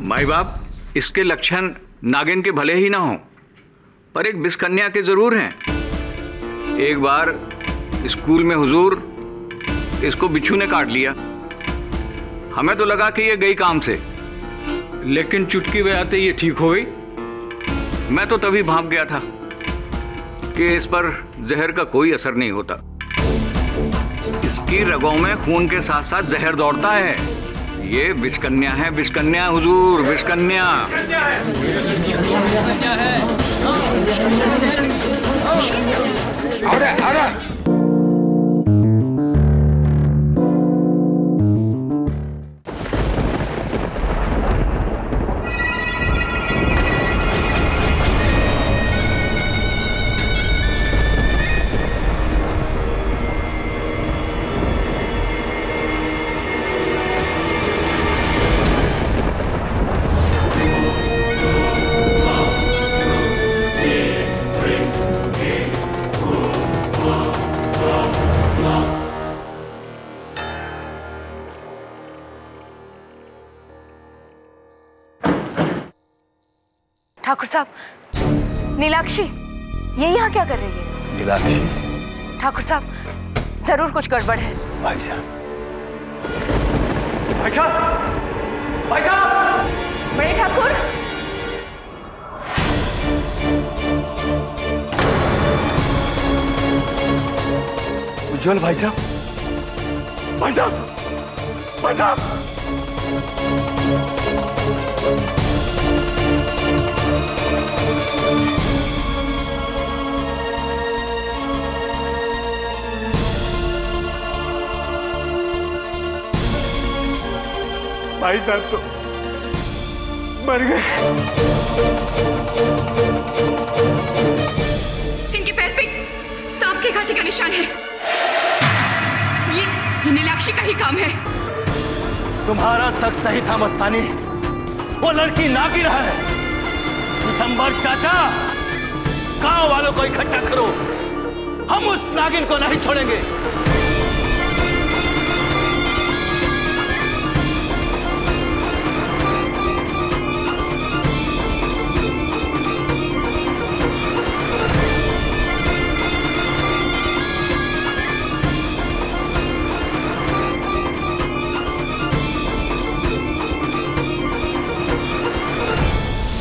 माई बाप, इसके लक्षण नागिन के भले ही ना हो, पर एक बिस्कन्या के जरूर हैं। एक बार स्कूल में हुजूर इसको बिच्छू ने काट लिया। हमें तो लगा कि ये गई काम से, लेकिन चुटकी बजाते ये ठीक हो गई। मैं तो तभी भाग गया था कि इस पर जहर का कोई असर नहीं होता। इसकी रगों में खून के साथ साथ जहर दौड़ता है। ये बिस्कन्या है, बिस्कन्या हुजूर, बिस्कन्या। ठाकुर साहब, नीलाक्षी ये यहाँ क्या कर रही है? नीलाक्षी? ठाकुर साहब, जरूर कुछ गड़बड़ है। भाई साहब, भाई साहब, भाई साहब! बड़े ठाकुर, उज्जवल भाई साहब, भाई साहब, भाई साहब! भाई साहब तो मर गए। इनके पैर पे सांप के कांटे का निशान है। ये नीलाक्षी का ही काम है। तुम्हारा शक सही था मस्तानी, वो लड़की नागिन है। दिसंबर चाचा, गांव वालों को इकट्ठा करो, हम उस नागिन को नहीं छोड़ेंगे।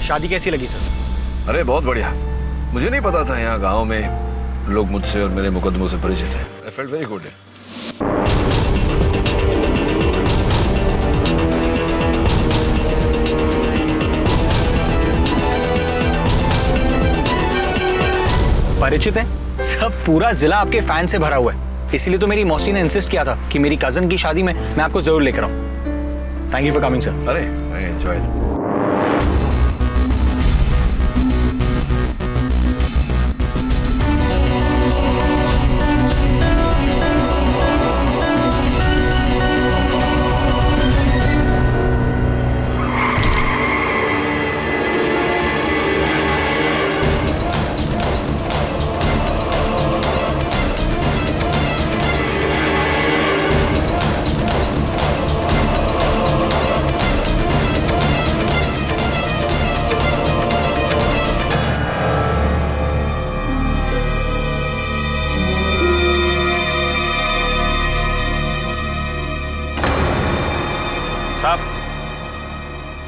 शादी कैसी लगी सर? अरे बहुत बढ़िया। मुझे नहीं पता था यहाँ गांव में लोग मुझसे और मेरे मुकदमों से परिचित हैं। I felt very good. परिचित है? सब पूरा जिला आपके फैन से भरा हुआ है। इसीलिए तो मेरी मौसी ने इंसिस्ट किया था कि मेरी कजन की शादी में मैं आपको जरूर लेकर आऊं। Thank you for coming sir. अरे आई एंजॉयड।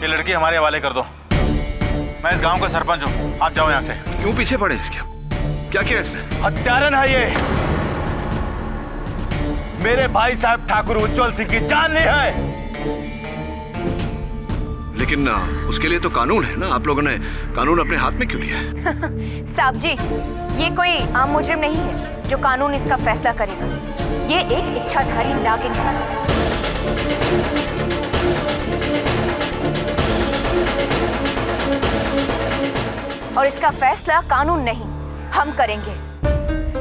ये लड़की हमारे हवाले कर दो। मैं इस गांव का सरपंच हूँ, आप जाओ यहाँ से। क्यों पीछे पड़े इसके? क्या किया इसने? हत्यारन है ये। मेरे भाई साहब ठाकुर उज्जवल सिंह की जान ली है। लेकिन उसके लिए तो कानून है ना। आप लोगों ने कानून अपने हाथ में क्यों लिया है? साहब जी, ये कोई आम मुजरिम नहीं है जो कानून इसका फैसला करेगा। ये एक इच्छाधारी नागिन है। और इसका फैसला कानून नहीं, हम करेंगे।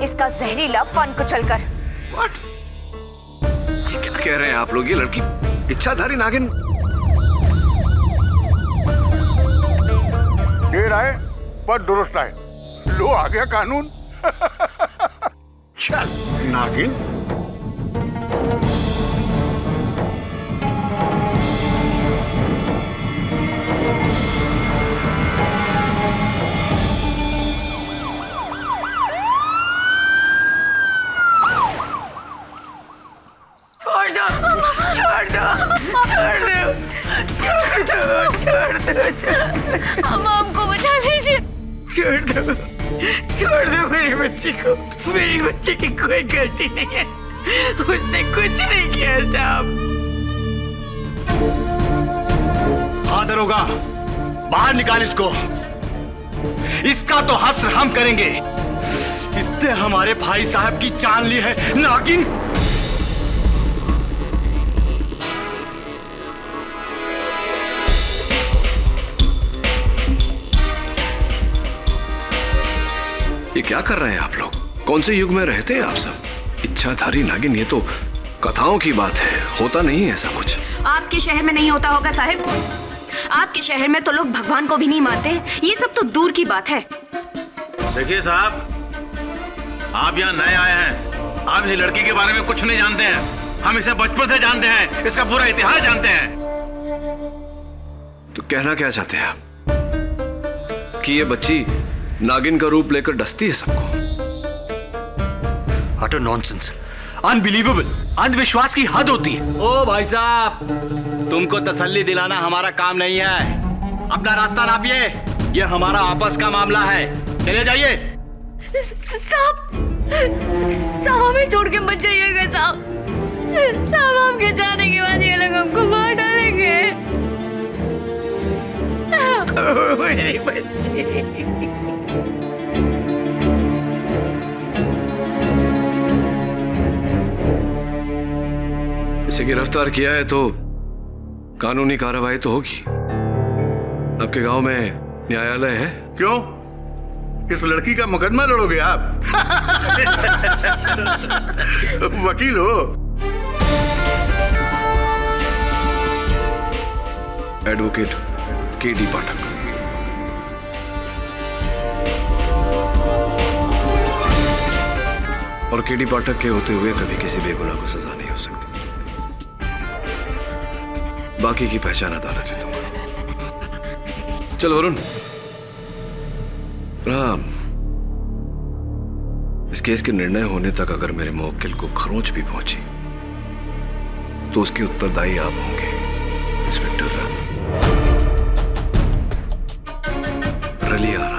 इसका जहरीला फन कुचलकर। What? ये क्या कह रहे हैं आप लोग? ये लड़की इच्छाधारी नागिन? देर आए पर दुरुस्त आए। लो आ गया कानून। चल नागिन। अब हमको बचा लीजिए। छोड़ दो मेरी बच्ची को। मेरी बच्ची की कोई गलती नहीं है, उसने कुछ नहीं किया साहब। हाँ दरोगा, बाहर निकाल इसको। इसका तो हस्र हम करेंगे। इसने हमारे भाई साहब की जान ली है, नागिन। ये क्या कर रहे हैं आप लोग? कौन से युग में रहते हैं आप सब? इच्छाधारी नागिन, ये तो कथाओं की बात है, होता नहीं है ऐसा कुछ। आपके शहर में नहीं होता होगा साहब। आपके शहर में तो लोग भगवान को भी नहीं मानते, ये सब तो दूर की बात है। देखिए साहब, आप यहाँ नए आए हैं, आप इस लड़की के बारे में कुछ नहीं जानते हैं। हम इसे बचपन से जानते हैं, इसका पूरा इतिहास जानते हैं। तो कहना क्या चाहते हैं आप कि ये बच्ची नागिन का रूप लेकर डसती है सबको? अटर नॉनसेंस, अनबिलीवेबल, अंधविश्वास की हद होती है। ओ भाई साहब, तुमको तसल्ली दिलाना हमारा काम नहीं है। अपना रास्ता नापिए, ये हमारा आपस का मामला है। चले जाइए। साहब, साहब हमें छोड़ के मत जाइएगा साहब। साहब हमके जाने के बाद ये लोग हमको मार डालेंगे। मेरी बच्ची। इसे गिरफ्तार किया है तो कानूनी कार्रवाई तो होगी। आपके गांव में न्यायालय है? क्यों, इस लड़की का मुकदमा लड़ोगे आप? वकील हो? एडवोकेट केडी पाठक। और केडी पाठक के होते हुए कभी किसी बेगुनाह को सजा नहीं हो सकती। बाकी की पहचान अदालत ले लूंगा। चल वरुण, राम, इस केस के निर्णय होने तक अगर मेरे मुवक्किल को खरोंच भी पहुंची तो उसके उत्तरदायी आप होंगे, इंस्पेक्टर रलिया राम।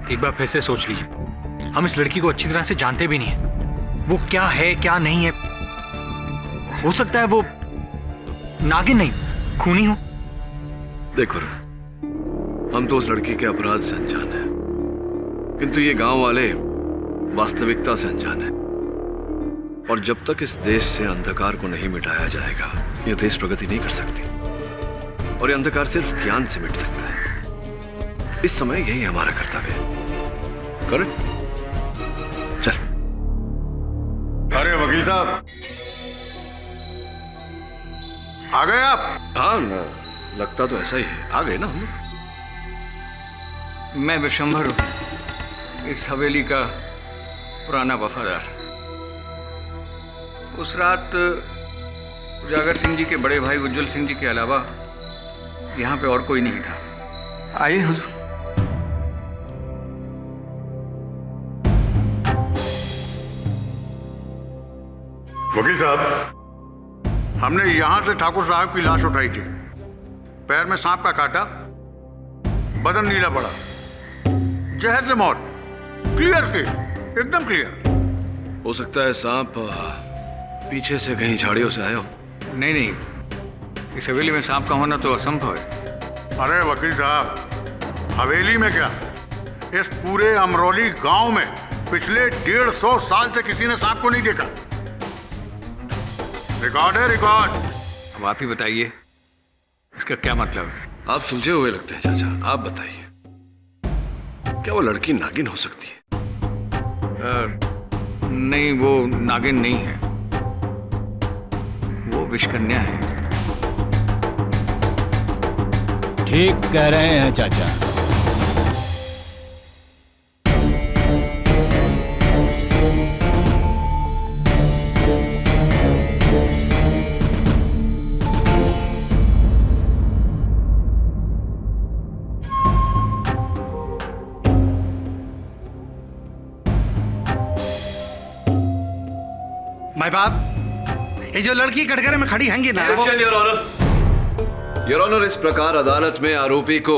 एक बार फिर से सोच लीजिए, हम इस लड़की को अच्छी तरह से जानते भी नहीं है। वो क्या है क्या नहीं है, हो सकता है वो नागिन नहीं, खूनी हो। देखो, हम तो उस लड़की के अपराध से अनजान हैं, किंतु ये गांव वाले वास्तविकता से अनजान हैं। और जब तक इस देश से अंधकार को नहीं मिटाया जाएगा, ये देश प्रगति नहीं कर सकती। और ये अंधकार सिर्फ ज्ञान से मिट सकता है। इस समय यही हमारा कर्तव्य है। करेक्ट? चल। अरे वकील साहब, आ गए आप? हाँ ना, लगता तो ऐसा ही है। आ गए ना हम। मैं विशंभर हूं, इस हवेली का पुराना वफादार। उस रात उजागर सिंह जी के बड़े भाई उज्जवल सिंह जी के अलावा यहाँ पे और कोई नहीं था। आइए हुजूर। वकील साहब, हमने यहां से ठाकुर साहब की लाश उठाई थी। पैर में सांप का काटा, बदन नीला पड़ा, जहर से मौत। क्लियर केस, एकदम क्लियर। हो सकता है सांप पीछे से कहीं झाड़ियों से आया हो। नहीं नहीं, इस हवेली में सांप का होना तो असंभव है। अरे वकील साहब, हवेली में क्या, इस पूरे अमरोली गांव में पिछले 150 साल से किसी ने सांप को नहीं देखा। रिकॉर्ड है, रिकॉर्ड। अब आप ही बताइए, इसका क्या मतलब है? आप सुलझे हुए लगते हैं चाचा, आप बताइए क्या वो लड़की नागिन हो सकती है? नहीं, वो नागिन नहीं है, वो विषकन्या है। ठीक कह रहे हैं चाचा। माय बाप, ये जो लड़की कटघरे में खड़ी हैंगी ना, योर ऑनर, इस प्रकार अदालत में आरोपी को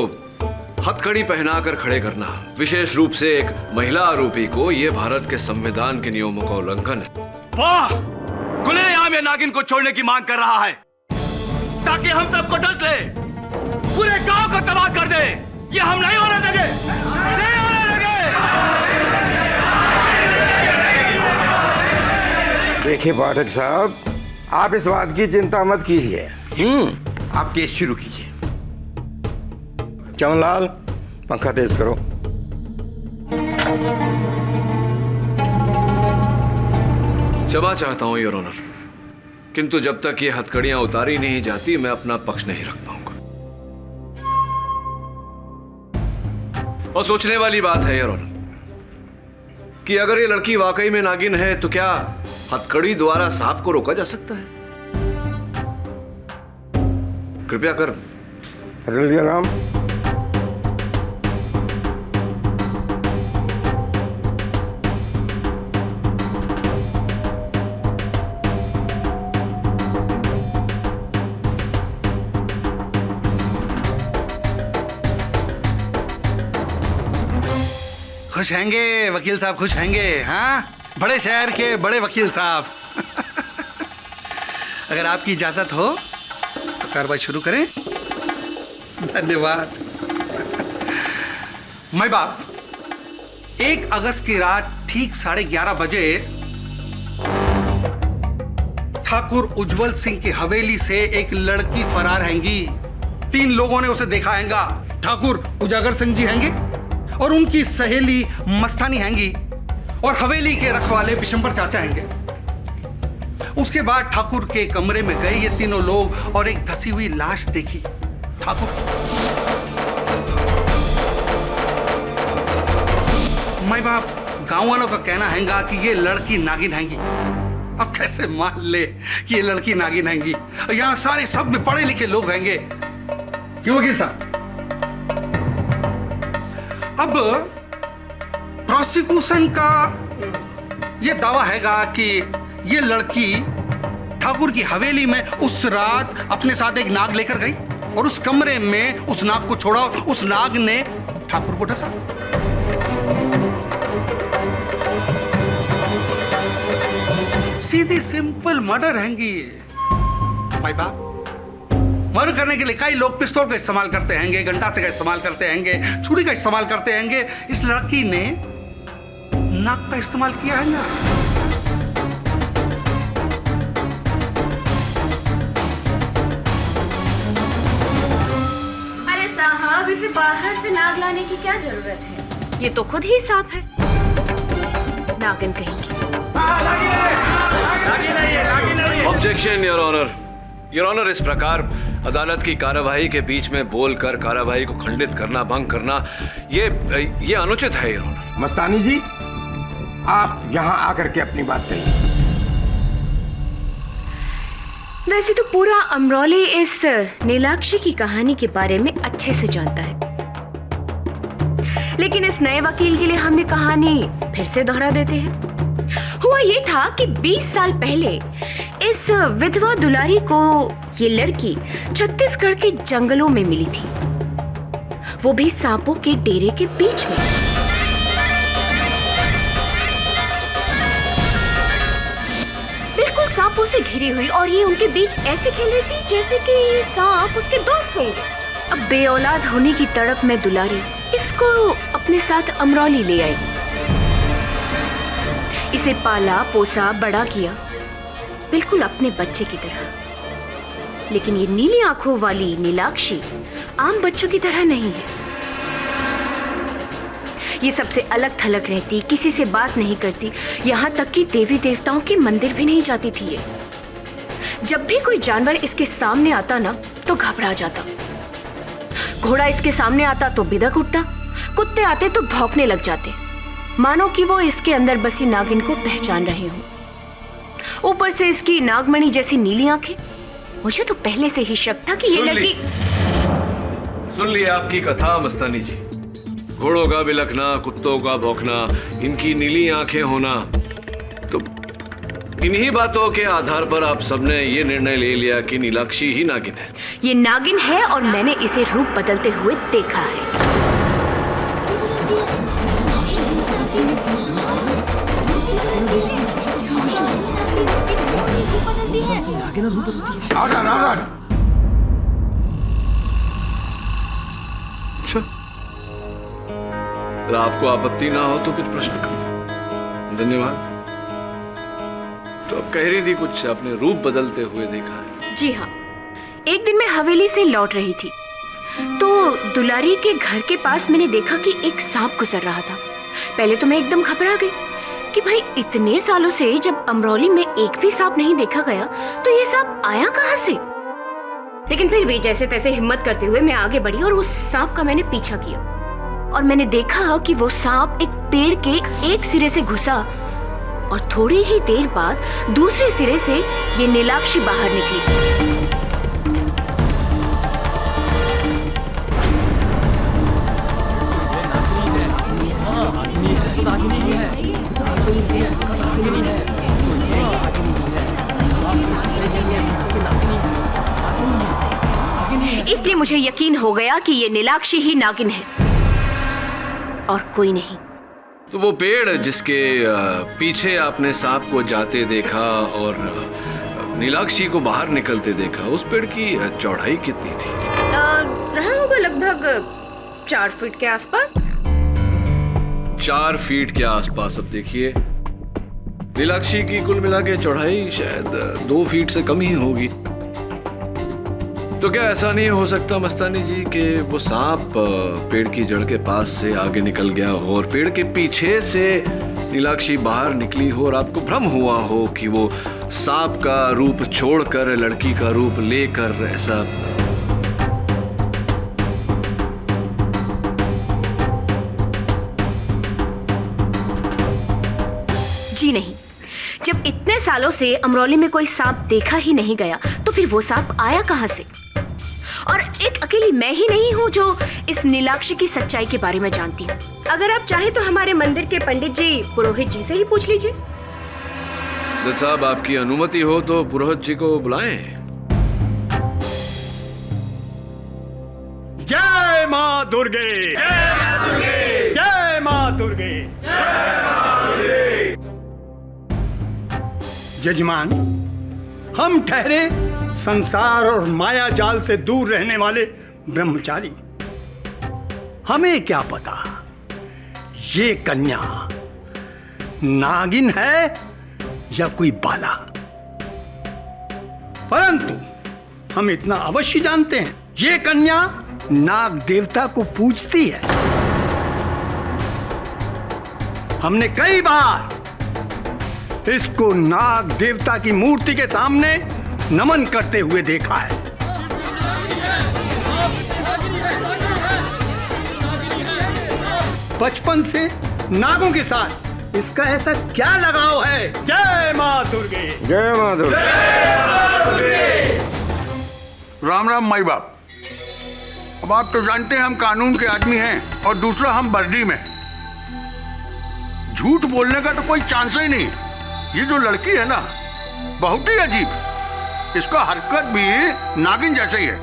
हथकड़ी पहनाकर खड़े करना, विशेष रूप से एक महिला आरोपी को, यह भारत के संविधान के नियमों का उल्लंघन है। वाह! खुलेआम ये नागिन को छोड़ने की मांग कर रहा है ताकि हम सबको डस ले, पूरे गांव को तबाह कर दे। ये हम नहीं होने देंगे, नहीं होने देंगे। देखिए पाठक साहब, आप इस बात की चिंता मत कीजिए। आप केस शुरू कीजिए। चमनलाल, पंखा तेज करो। क्षमा चाहता हूं योर ऑनर, किंतु जब तक ये हथकड़ियां उतारी नहीं जाती मैं अपना पक्ष नहीं रख पाऊंगा। और सोचने वाली बात है योर ऑनर कि अगर ये लड़की वाकई में नागिन है तो क्या हथकड़ी द्वारा सांप को रोका जा सकता है? कृपया कर। राम, खुश हैंगे वकील साहब, खुश हैंगे। हाँ, बड़े शहर के बड़े वकील साहब। अगर आपकी इजाजत हो तो कार्रवाई शुरू करें। धन्यवाद। मैं बाप, 1 अगस्त की रात ठीक 11:30 बजे ठाकुर उज्जवल सिंह की हवेली से एक लड़की फरार हैंगी। 3 लोगों ने उसे देखा हैगा। ठाकुर उजागर सिंह जी हैंगे और उनकी सहेली मस्तानी हैंगी और हवेली के रखवाले बिशंबर चाचा हैंगे। उसके बाद ठाकुर के कमरे में गए ये तीनों लोग और एक धसी हुई लाश देखी ठाकुर। माई बाप, गांव वालों का कहना हैगा कि ये लड़की नागिन हैंगी। अब कैसे मान ले कि ये लड़की नागिन हैंगी? यहां सारे सब में पढ़े लिखे लोग हैंगे। क्यों वकील साहब? अब प्रोसिक्यूशन का यह दावा हैगा कि यह लड़की ठाकुर की हवेली में उस रात अपने साथ एक नाग लेकर गई और उस कमरे में उस नाग को छोड़ा। उस नाग ने ठाकुर को डसा। सीधी सिंपल मर्डर हैंगी। भाई बाप, मर्डर करने के लिए कई लोग पिस्तौल का इस्तेमाल करते हैंगे, गंडासे का इस्तेमाल करते हैंगे, छुरी का इस्तेमाल करते हैंगे। इस लड़की ने नाक का इस्तेमाल किया है ना। अरे साहब, इसे बाहर से नाग लाने की क्या जरूरत है? ये तो खुद ही सांप है। नागिन कहेंगी। Objection your honour. Your honour, इस प्रकार अदालत की कार्यवाही के बीच में बोलकर कार्यवाही को खंडित करना, भंग करना, ये अनुचित है योर ऑनर। मस्तानी जी, आप यहां आकर के अपनी बात कहिए। वैसे तो पूरा अमरौली इस नीलाक्षी की कहानी के बारे में अच्छे से जानता है, लेकिन इस नए वकील के लिए हम ये कहानी फिर से दोहरा देते हैं। हुआ ये था कि 20 साल पहले इस विधवा दुलारी को ये लड़की छत्तीसगढ़ के जंगलों में मिली थी, वो भी सांपों के डेरे के बीच में। बिल्कुल सांपों से घिरी हुई, और ये उनके बीच ऐसे खेल रही थी जैसे कि ये सांप उसके दोस्त होंगे। अब बेऔलाद होने की तड़प में दुलारी इसको अपने साथ अमरौली ले आई। इसे पाला पोसा बड़ा किया, बिल्कुल अपने बच्चे की तरह। लेकिन ये नीली आंखों वाली नीलाक्षी आम बच्चों की तरह नहीं है। ये सबसे अलग थलग रहती, किसी से बात नहीं करती, यहाँ तक कि देवी देवताओं के मंदिर भी नहीं जाती थी ये। जब भी कोई जानवर इसके सामने आता ना तो घबरा जाता। घोड़ा इसके सामने आता तो बिदक उठता, कुत्ते आते तो भौंकने लग जाते, मानो कि वो इसके अंदर बसी नागिन को पहचान रहे हों। ऊपर से इसकी नागमणि जैसी नीली आंखें। मुझे तो पहले से ही शक था कि ये लड़की। सुन लिया आपकी कथा मस्तानी जी। घोड़ों का बिलखना, कुत्तों का भौंकना, इनकी नीली आंखें होना, तो इन्हीं बातों के आधार पर आप सबने ये निर्णय ले लिया कि नीलाक्षी ही नागिन है। ये नागिन है और मैंने इसे रूप बदलते हुए देखा है। आजा आजा। अच्छा, अगर आपको आपत्ति ना हो तो कुछ प्रश्न करो। धन्यवाद। तो अब कह रही थी कुछ आपने रूप बदलते हुए देखा है। जी हाँ, एक दिन मैं हवेली से लौट रही थी तो दुलारी के घर के पास मैंने देखा कि एक सांप गुजर रहा था। पहले तो मैं एकदम घबरा गई कि भाई इतने सालों से जब अमरौली में एक भी सांप नहीं देखा गया तो ये सांप आया कहाँ से। लेकिन फिर भी जैसे तैसे हिम्मत करते हुए मैं आगे बढ़ी और उस सांप का मैंने पीछा किया और मैंने देखा कि वो सांप एक पेड़ के एक सिरे से घुसा और थोड़ी ही देर बाद दूसरे सिरे से ये नीलाक्षी बाहर निकली। इसलिए मुझे यकीन हो गया कि ये नीलाक्षी ही नागिन है और कोई नहीं। तो वो पेड़ जिसके पीछे आपने सांप को जाते देखा और नीलाक्षी को बाहर निकलते देखा, उस पेड़ की चौड़ाई कितनी थी? रहा होगा लगभग 4 फीट के आसपास। 4 फीट के आसपास। अब देखिए, नीलाक्षी की कुल मिला के चौड़ाई शायद 2 फीट से कम ही होगी। तो क्या ऐसा नहीं हो सकता मस्तानी जी कि वो सांप पेड़ की जड़ के पास से आगे निकल गया हो और पेड़ के पीछे से नीलाक्षी बाहर निकली हो और आपको भ्रम हुआ हो कि वो सांप का रूप छोड़कर लड़की का रूप लेकर ऐसा? जी नहीं, जब इतने सालों से अमरौली में कोई सांप देखा ही नहीं गया तो फिर वो सांप आया कहां से। और एक अकेली मैं ही नहीं हूँ जो इस नीलाक्षी की सच्चाई के बारे में जानती हूँ। अगर आप चाहे तो हमारे मंदिर के पंडित जी पुरोहित जी से ही पूछ लीजिए। जज साहब, आपकी अनुमति हो तो पुरोहित जी को बुलाएं। जय माँ दुर्गे, जय माँ दुर्गे, जय माँ दुर्गे। जजमान, हम ठहरे संसार और माया जाल से दूर रहने वाले ब्रह्मचारी। हमें क्या पता ये कन्या नागिन है या कोई बाला, परंतु हम इतना अवश्य जानते हैं ये कन्या नाग देवता को पूजती है। हमने कई बार इसको नाग देवता की मूर्ति के सामने नमन करते हुए देखा है। बचपन से नागों के साथ इसका ऐसा क्या लगाव है? जय माँ दुर्गे, जय माँ दुर्गे। राम राम माई बाप। अब आप तो जानते हैं हम कानून के आदमी हैं और दूसरा हम वर्दी में। झूठ बोलने का तो कोई चांस ही नहीं। ये जो लड़की है ना, बहुत ही अजीब, इसका हरकत भी नागिन जैसे ही है।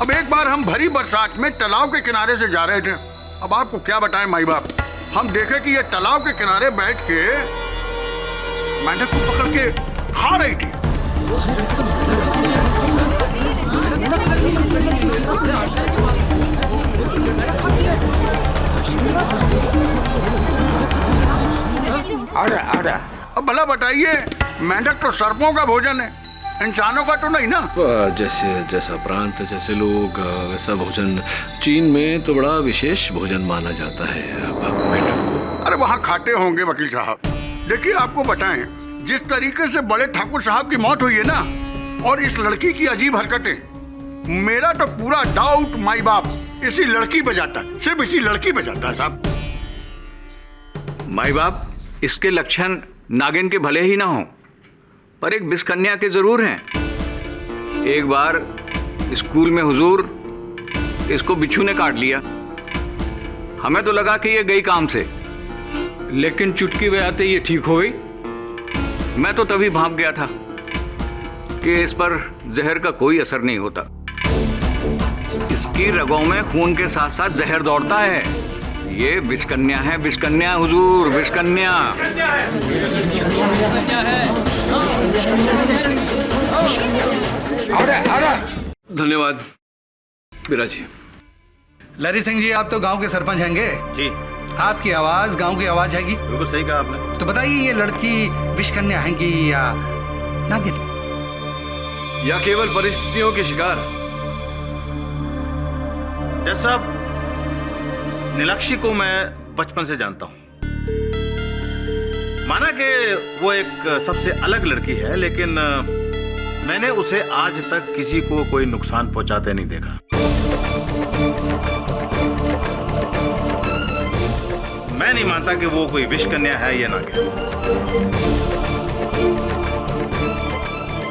अब एक बार हम भरी बरसात में तालाब के किनारे से जा रहे थे। अब आपको क्या बताएं माई बाप, हम देखे कि ये तालाब के किनारे बैठ के मेंढक को पकड़ के खा रही थी। आजा आजा। अब भला बताइए, मेंढक तो सर्पों का भोजन है, इंसानों का तो नहीं ना। जैसे जैसा प्रांत जैसे लोग वैसा भोजन। चीन में तो बड़ा विशेष भोजन माना जाता है मेंढक को। अरे वहाँ खाते होंगे वकील साहब। देखिए आपको बताएं, जिस तरीके से बड़े ठाकुर साहब की मौत हुई है ना, और इस लड़की की अजीब हरकतें, मेरा तो पूरा डाउट माई बाप इसी लड़की पे जाता है, सिर्फ इसी लड़की पे जाता है साहब। माई बाप इसके लक्षण नागिन के भले ही ना हो, पर एक बिस्कन्या के जरूर हैं। एक बार स्कूल में हुजूर इसको बिच्छू ने काट लिया। हमें तो लगा कि ये गई काम से, लेकिन चुटकी बजाते ये ठीक हो गई। मैं तो तभी भाप गया था कि इस पर जहर का कोई असर नहीं होता। इसकी रगों में खून के साथ साथ जहर दौड़ता है। ये बिस्कन्या है, बिस्कन्या हुजूर, बिस्कन्या। धन्यवाद बिरा जी। लरी सिंह जी, आप तो गांव के सरपंच हैंगे जी। आपकी आवाज गांव की आवाज हैगी। बिल्कुल सही कहा आपने। तो बताइए, ये लड़की विषकन्या हैगी या नागिन? या केवल परिस्थितियों के शिकार? जज साहब, नीलाक्षी को मैं बचपन से जानता हूं। माना कि वो एक सबसे अलग लड़की है, लेकिन मैंने उसे आज तक किसी को कोई नुकसान पहुंचाते नहीं देखा। मैं नहीं मानता कि वो कोई विषकन्या है या नागिन।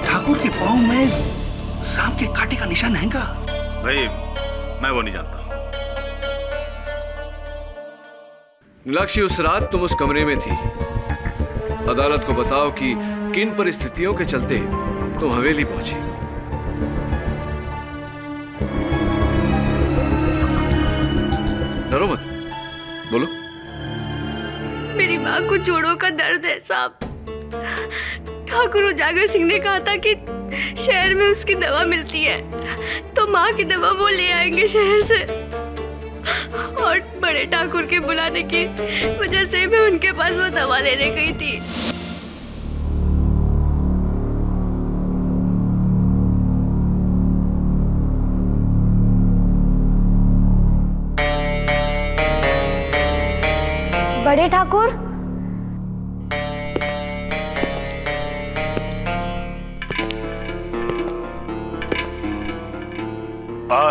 ठाकुर के पांव में सांप के कांटे का निशान हैगा। भाई मैं वो नहीं जानता। नीलाक्षी, उस रात तुम उस कमरे में थी। अदालत को बताओ कि किन परिस्थितियों के चलते तुम हवेली पहुंची। डरो मत, बोलो। मेरी माँ को जोड़ों का दर्द है साहब। ठाकुर उजागर सिंह ने कहा था कि शहर में उसकी दवा मिलती है, तो माँ की दवा वो ले आएंगे शहर से। और बड़े ठाकुर के बुलाने की वजह से मैं उनके पास वो दवा लेने गई थी। बड़े ठाकुर,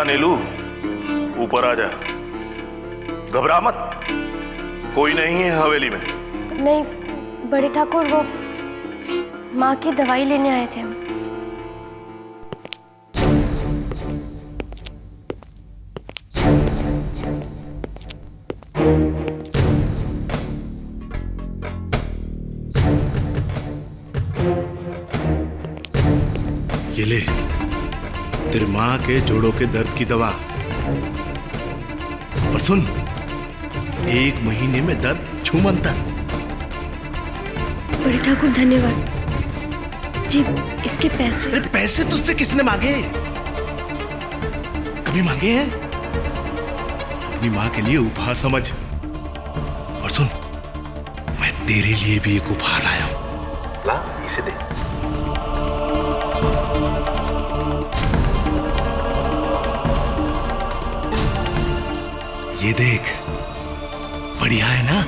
नीलू, ऊपर आ जा। घबरा मत, कोई नहीं है हवेली में। नहीं बड़े ठाकुर, वो माँ की दवाई लेने आए थे हम। ये ले तेरी माँ के जोड़ों के दर्द की दवा। और सुन, 1 महीने में दर्द छूमंतर। बड़े ठाकुर धन्यवाद जी। इसके पैसे? अरे पैसे तुझसे किसने मांगे? कभी मांगे हैं? अपनी माँ के लिए उपहार समझ। और सुन, मैं तेरे लिए भी एक उपहार आया हूं। ला, इसे दे। ये देख, बढ़िया है ना?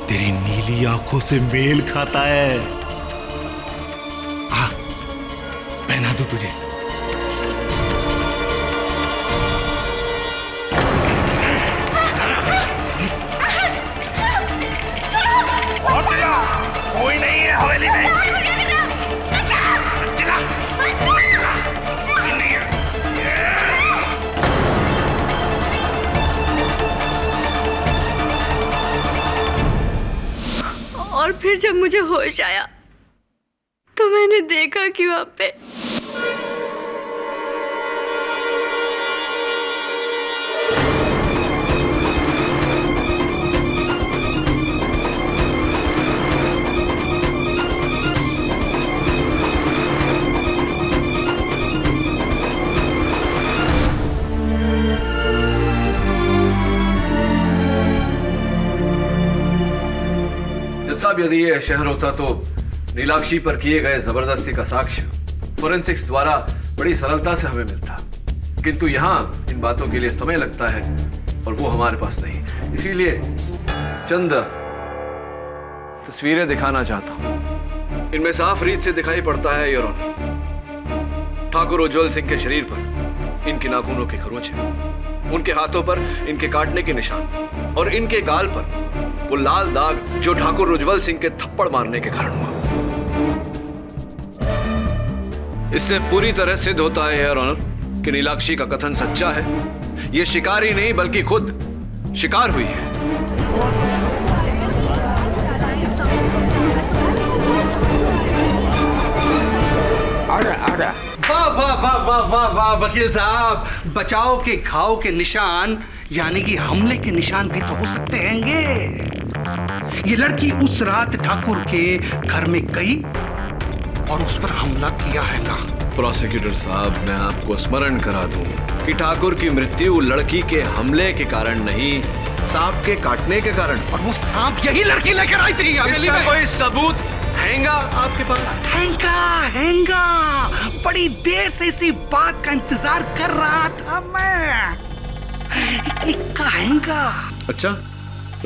तेरी नीली आंखों से मेल खाता है। आ, पहना दूं तुझे। कोई नहीं है हवेली में। और फिर जब मुझे होश आया तो मैंने देखा कि वहां पे साहब, यदि यह शहर होता तो नीलाक्षी पर किए गए जबरदस्ती का साक्ष्य फोरेंसिक्स द्वारा बड़ी सरलता से हमें मिलता, किंतु यहाँ इन बातों के लिए समय लगता है और वो हमारे पास नहीं। इसीलिए चंद तस्वीरें दिखाना चाहता हूं। इनमें साफ रीत से दिखाई पड़ता है योर ऑनर, ठाकुर उज्जवल सिंह के शरीर पर इनके नाखूनों की खरोंच है, उनके हाथों पर इनके काटने के निशान और इनके गाल पर वो लाल दाग जो ठाकुर उज्जवल सिंह के थप्पड़ मारने के कारण हुआ। इससे पूरी तरह सिद्ध होता है योर ऑनर कि नीलाक्षी का कथन सच्चा है। ये शिकारी नहीं बल्कि खुद शिकार हुई है। वाह वाह वाह वाह वाह वाह वकील साहब, बचाव के घाव के निशान यानी कि हमले के निशान भी तो हो सकते हैंगे। ये लड़की उस रात ठाकुर के घर में गई और उस पर हमला किया है ना। प्रोसिक्यूटर साहब, मैं आपको स्मरण करा दूं कि ठाकुर की मृत्यु लड़की के हमले के कारण नहीं, सांप के काटने के कारण। और वो सांप यही लड़की लेकर आई थी। इसका कोई सबूत हैंगा आपके पास? हैंगा बड़ी देर से इसी बात का इंतजार कर रहा था मैं। इक्का हैंगा। अच्छा,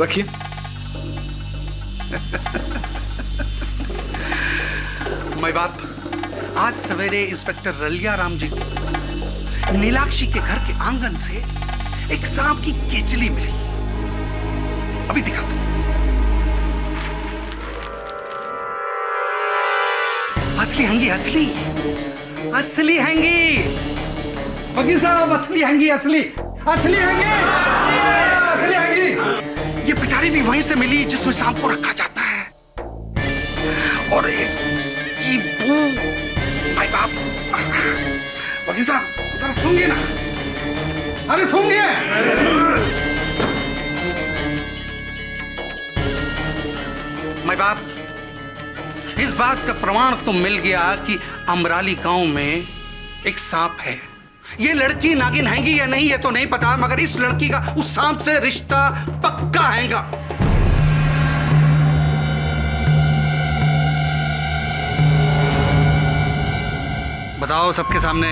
रखिए। मैं बाप, आज सवेरे इंस्पेक्टर रलिया राम जी को नीलाक्षी के घर के आंगन से एक सांप की केचली मिली। अभी दिखाता हूं। असली हैंगी, असली हैंगी वकील साहब, असली हैंगी, असली हैंगी। ये पिटारी भी वहीं से मिली जिसमें सांप को रखा जाता है। और इसकी बू, भाई बाप, वकील साहब जरा सुनिए ना, अरे सुनिए। भाई बाप, इस बात का प्रमाण तो मिल गया कि अमराली गांव में एक सांप है। ये लड़की नागिन हैंगी या नहीं ये तो नहीं पता, मगर इस लड़की का उस सांप से रिश्ता पक्का हैगा। बताओ सबके सामने,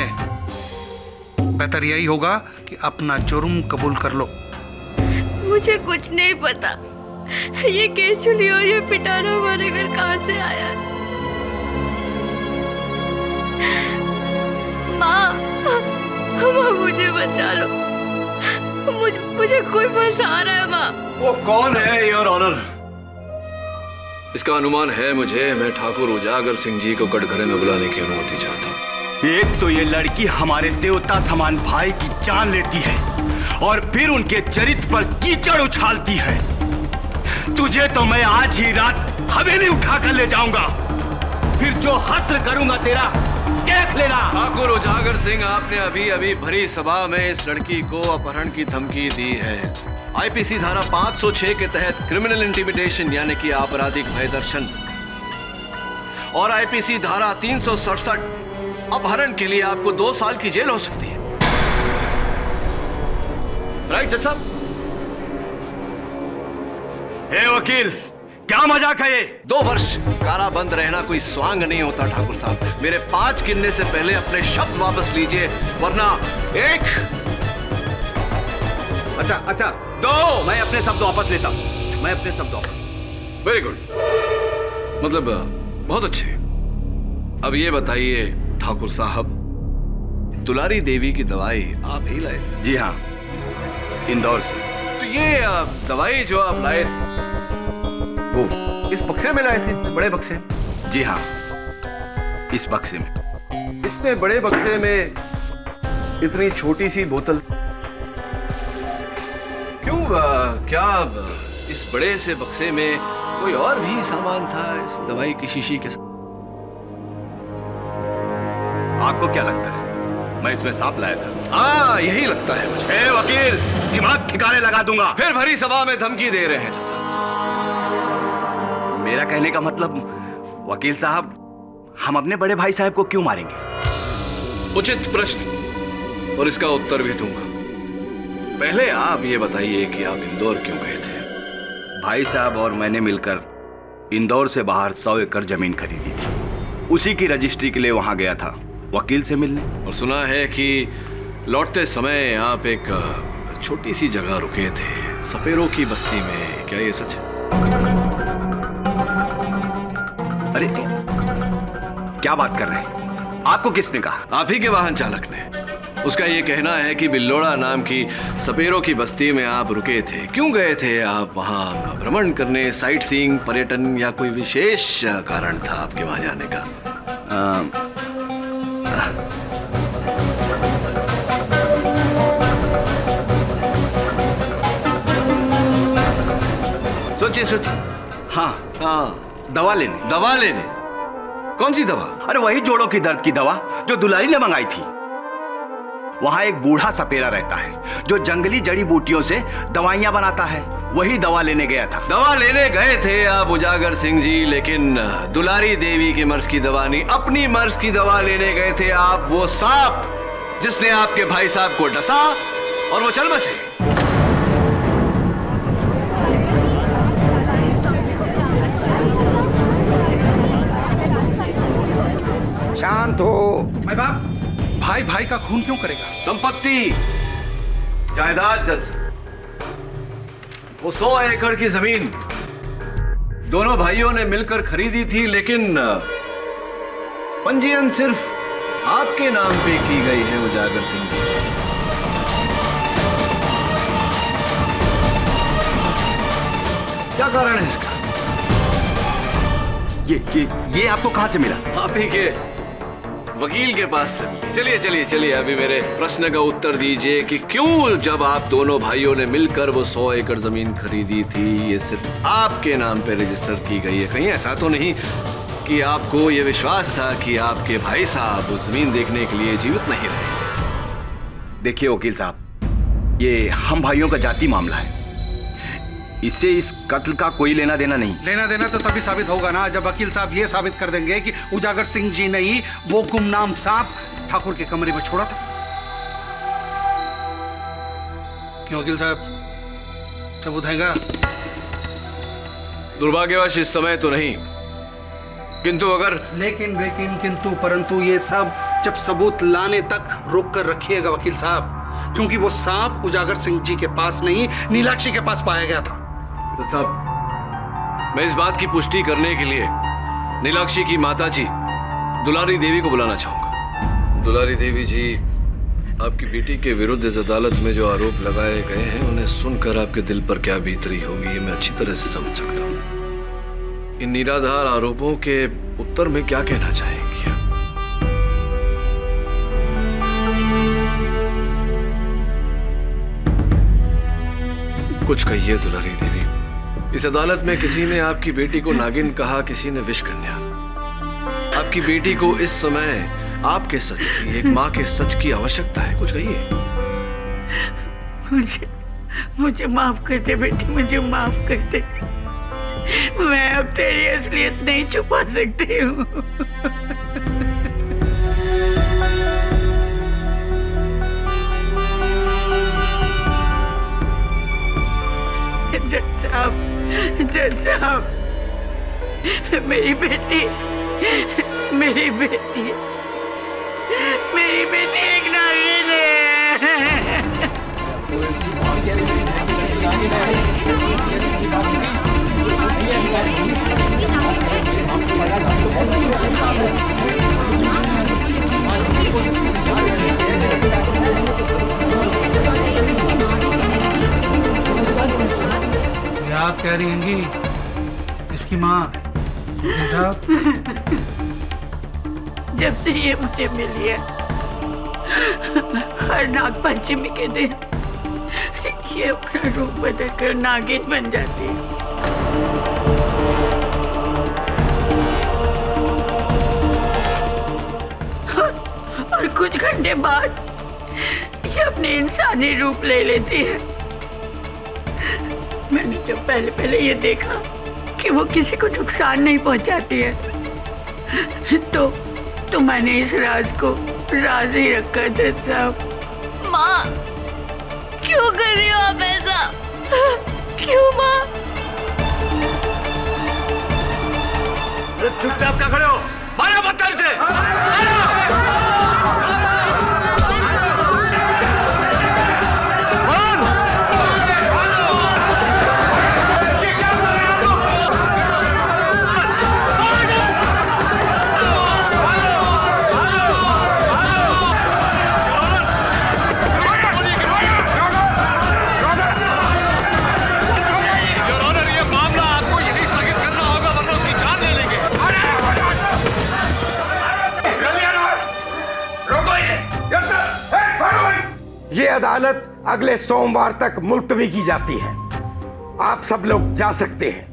बेहतर यही होगा कि अपना जुर्म कबूल कर लो। मुझे कुछ नहीं पता, ये केचुली और ये पिटारा हमारे घर कहां से आया। माँ, मुझे बचा लो, मुझे कोई फंसा रहा है। माँ, वो कौन है योर ऑनर? इसका अनुमान है मुझे। मैं ठाकुर उजागर सिंह जी को कटघरे में बुलाने की अनुमति चाहता हूँ। एक तो ये लड़की हमारे देवता समान भाई की जान लेती है और फिर उनके चरित्र पर कीचड़ उछालती है। तुझे तो मैं आज ही रात हवेली उठाकर ले जाऊंगा, फिर जो हस्र करूंगा तेरा देख लेना। ठाकुर उजागर सिंह, आपने अभी अभी भरी सभा में इस लड़की को अपहरण की धमकी दी है। आईपीसी धारा 506 के तहत क्रिमिनल इंटिमिडेशन यानी कि आपराधिक भय दर्शन, और आईपीसी धारा 367 अपहरण के लिए आपको 2 साल की जेल हो सकती है। राइट जज साहब? हे वकील, क्या मजाक है ये? 2 वर्ष काराबंद रहना कोई स्वांग नहीं होता ठाकुर साहब। मेरे 5 गिनने से पहले अपने शब्द वापस लीजिए, वरना 1। अच्छा 2। मैं अपने शब्द वापस लेता हूं, मैं अपने शब्द वापस। वेरी गुड, मतलब बहुत अच्छे। अब ये बताइए ठाकुर साहब, दुलारी देवी की दवाई आप ही लाए थे? जी हाँ, इंदौर से। तो ये दवाई जो आप लाए वो इस बक्से में लाए थे, बड़े बक्से? जी हाँ, इस बक्से में। इतने बड़े बक्से में इतनी छोटी सी बोतल क्यों? क्या इस बड़े से बक्से में कोई और भी सामान था इस दवाई की शीशी के साथ? आपको क्या लगता है मैं इसमें सांप लाया था? हाँ, यही लगता है मुझे। ए वकील, दिमाग ठिकाने लगा दूंगा। फिर भरी सभा में धमकी दे रहे हैं। मेरा कहने का मतलब वकील साहब, हम अपने बड़े भाई साहब को क्यों मारेंगे? उचित प्रश्न, और इसका उत्तर भी दूंगा। पहले आप ये बताइए कि आप इंदौर क्यों गए थे? भाई साहब और मैंने मिलकर इंदौर से बाहर 100 एकड़ जमीन खरीदी थी। उसी की रजिस्ट्री के लिए वहां गया था। वकील से मिलने। और सुना है कि लौटते समय आप एक छोटी सी जगह रुके थे, सपेरों की बस्ती में। क्या ये सच है? अरे क्या बात कर रहे हैं? आपको किसने कहा? आप ही के वाहन चालक ने। उसका ये कहना है कि बिल्लोड़ा नाम की सपेरों की बस्ती में आप रुके थे। क्यों गए थे आप वहां भ्रमण करने, साइट सीइंग, पर्यटन, या कोई विशेष कारण था आपके वहां जाने का? सोचिए सोचिए। हाँ, दवा लेने। दवा लेने? कौन सी दवा? अरे वही जोड़ों की दर्द की दवा जो दुलारी ने मंगाई थी। वहां एक बूढ़ा सपेरा रहता है जो जंगली जड़ी बूटियों से दवाइयां बनाता है। वही दवा लेने गया था। दवा लेने गए थे आप उजागर सिंह जी, लेकिन दुलारी देवी के मर्ज की दवा नहीं, अपनी मर्ज की दवा लेने गए थे आप। वो सांप जिसने आपके भाई साहब को डसा और वो चल बसे। शांत हो। मैं बाप, भाई भाई का खून क्यों करेगा? संपत्ति, जायदाद जज, वो 100 एकड़ की जमीन दोनों भाइयों ने मिलकर खरीदी थी, लेकिन पंजीयन सिर्फ आपके नाम पे की गई है उजागर सिंह जी। क्या कारण है इसका? ये आपको कहां से मिला? आप ही के वकील के पास से। चलिए चलिए चलिए, अभी मेरे प्रश्न का उत्तर दीजिए कि क्यों जब आप दोनों भाइयों ने मिलकर वो 100 एकड़ जमीन खरीदी थी, ये सिर्फ आपके नाम पे रजिस्टर की गई है? कहीं ऐसा तो नहीं कि आपको ये विश्वास था कि आपके भाई साहब उस जमीन देखने के लिए जीवित नहीं रहे? देखिए वकील साहब, ये हम भाइयों का जाति मामला है। इससे इस कत्ल का कोई लेना देना नहीं। लेना देना तो तभी साबित होगा ना जब वकील साहब ये साबित कर देंगे कि उजागर सिंह जी ने ही वो गुमनाम सांप ठाकुर के कमरे में छोड़ा था। क्यों वकील साहब, सबूत हैगा? दुर्भाग्यवश इस समय तो नहीं, किंतु अगर लेकिन किंतु परंतु ये सब जब सबूत लाने तक रोक कर रखिएगा वकील साहब, क्योंकि वो सांप उजागर सिंह जी के पास नहीं, नीलाक्षी के पास पाया गया था। तो साहब, मैं इस बात की पुष्टि करने के लिए नीलाक्षी की माताजी दुलारी देवी को बुलाना चाहूंगा। दुलारी देवी जी, आपकी बेटी के विरुद्ध इस अदालत में जो आरोप लगाए गए हैं, उन्हें सुनकर आपके दिल पर क्या बीत रही होगी, ये मैं अच्छी तरह से समझ सकता हूँ। इन निराधार आरोपों के उत्तर में क्या कहना चाहेंगी आप? कुछ कहिए दुलारी देवी। इस अदालत में किसी ने आपकी बेटी को नागिन कहा, किसी ने विष कन्या। आपकी बेटी को इस समय आपके सच की, एक माँ के सच की आवश्यकता है। कुछ कहिए। मुझे माफ कर दे बेटी, मुझे माफ कर दे। मैं अब तेरी असलियत नहीं छुपा सकती हूँ। जज साहब, मेरी बेटी एक नागिन है। आप कह रही हैं इसकी माँ साहब? जब से ये मुझे मिली है, हर नाग पंचमी के दिन ये अपना रूप बदल कर नागिन बन जाती है। और कुछ घंटे बाद ये अपने इंसानी रूप ले लेती है। मैंने जब पहले ये देखा कि वो किसी को नुकसान नहीं पहुंचाती है, तो मैंने इस राज को राज ही रखा जज साहब। माँ, क्यों कर रही हो आप ऐसा? क्यों माँ? चुपचाप क्या खड़े हो? मारो पत्थर से! मारो! अदालत अगले सोमवार तक मुलतवी की जाती है। आप सब लोग जा सकते हैं।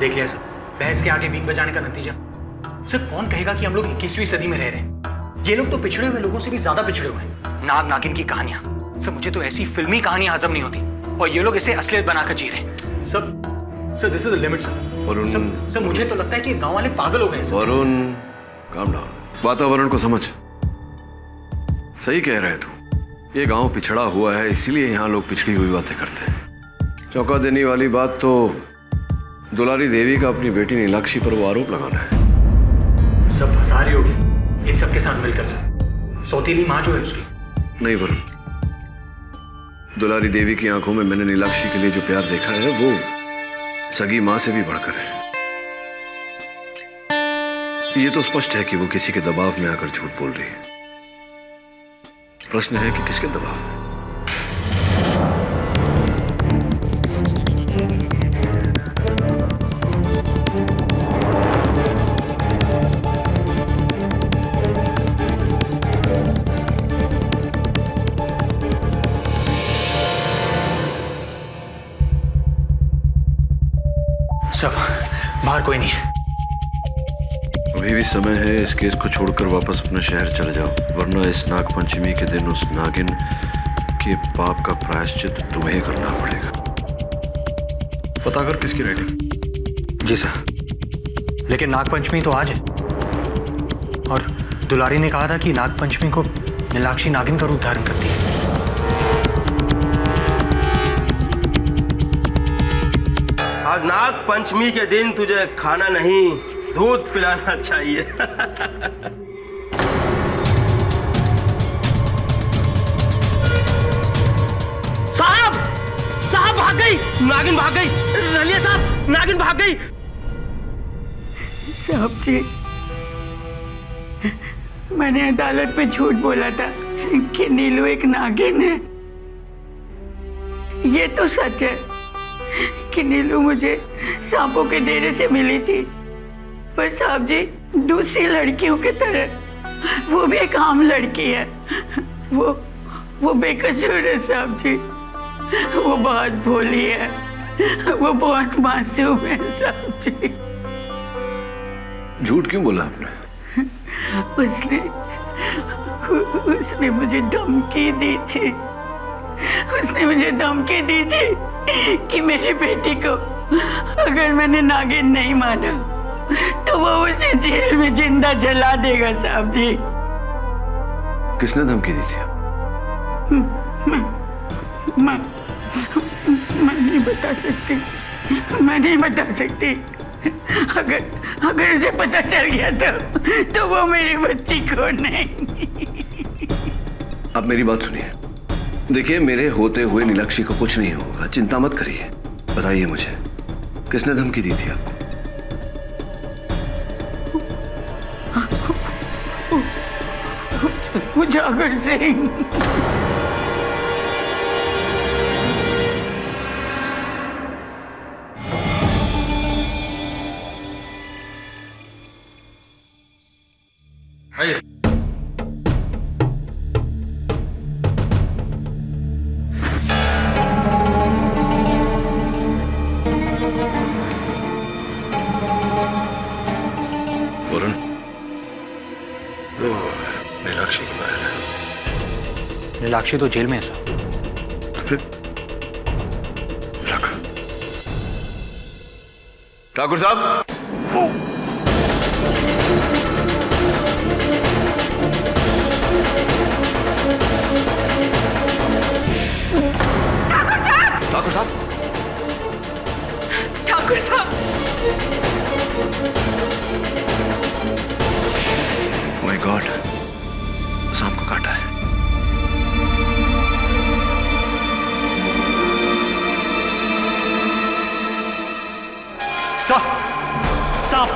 देख लिया सर, बहस के आगे बीन बजाने का नतीजा। सर कौन कहेगा कि हम लोग 21वीं सदी में रह रहे हैं? ये लोग तो पिछड़े हुए लोगों से भी ज्यादा पिछड़े हुए हैं। नाग नागिन की कहानियां, सर मुझे तो ऐसी फिल्मी कहानियां हजम नहीं होती, और ये लोग इसे असलियत बनाकर जी रहे हैं। Sir this is the limit sir. Varun, sir मुझे तो लगता है कि गांव वाले पागल हो गए हैं सर। Varun, calm down. वातावरण को समझ। सही कह रहे तू। ये गांव पिछड़ा हुआ है, इसीलिए यहाँ लोग पिछड़ी हुई बातें करते हैं। चौंका देने वाली बात तो दुलारी देवी का अपनी बेटी नीलाक्षी पर वो आरोप लगाना है। सब फंसा रही होगी इन सबके साथ मिलकर सर। सौतीली माँ जो है उसकी। नहीं वरुण, दुलारी देवी की आंखों में मैंने नीलाक्षी के लिए जो प्यार देखा है वो सगी मां से भी बढ़कर है। ये तो स्पष्ट है कि वो किसी के दबाव में आकर झूठ बोल रही है। प्रश्न है कि किसके दबाव में? सब बाहर कोई नहीं है। अभी भी समय है, इस केस को छोड़कर वापस अपने शहर चले जाओ, वरना इस नाग पंचमी के दिन उस नागिन के पाप का प्रायश्चित तुम्हें करना पड़ेगा। पता कर किसकी राइटिंग। जी सर, लेकिन नागपंचमी तो आज है, और दुलारी ने कहा था कि नागपंचमी को नीलाक्षी नागिन का रूप धारण करती है। आज नाग पंचमी के दिन तुझे खाना नहीं दूध पिलाना चाहिए। साहब, साहब भाग गई, नागिन भाग गई। रलिया साहब, नागिन भाग गई। साहब जी, मैंने अदालत में झूठ बोला था कि नीलू एक नागिन है। ये तो सच है कि नीलू मुझे सांपों के डेरे से मिली थी, पर साहब जी दूसरी लड़कियों की तरह वो भी एक आम लड़की है। वो बेकसूर है साहब जी। वो बहुत भोली है, वो बहुत मासूम है साहब जी। झूठ क्यों बोला आपने? उसने मुझे धमकी दी थी। उसने मुझे धमकी दी थी कि मेरी बेटी को अगर मैंने नागिन नहीं माना तो वो उसे जेल में जिंदा जला देगा साहब जी। किसने धमकी दी थी? मैं नहीं बता सकती, मैं नहीं बता सकती। अगर उसे पता चल गया तो वो मेरी बच्ची को नहीं। आप मेरी बात सुनिए। देखिए, मेरे होते हुए नीलाक्षी को कुछ नहीं होगा, चिंता मत करिए। बताइए मुझे, किसने धमकी दी थी आपको? उजागर सिंह। वरुण, नीलाक्षी की बात है। नीलाक्षी तो जेल में है सर। तो फिर रख। ठाकुर साहब, ठाकुर साहब, ठाकुर साहब, माय गॉड, सांप को काटा है। सांप, सांप,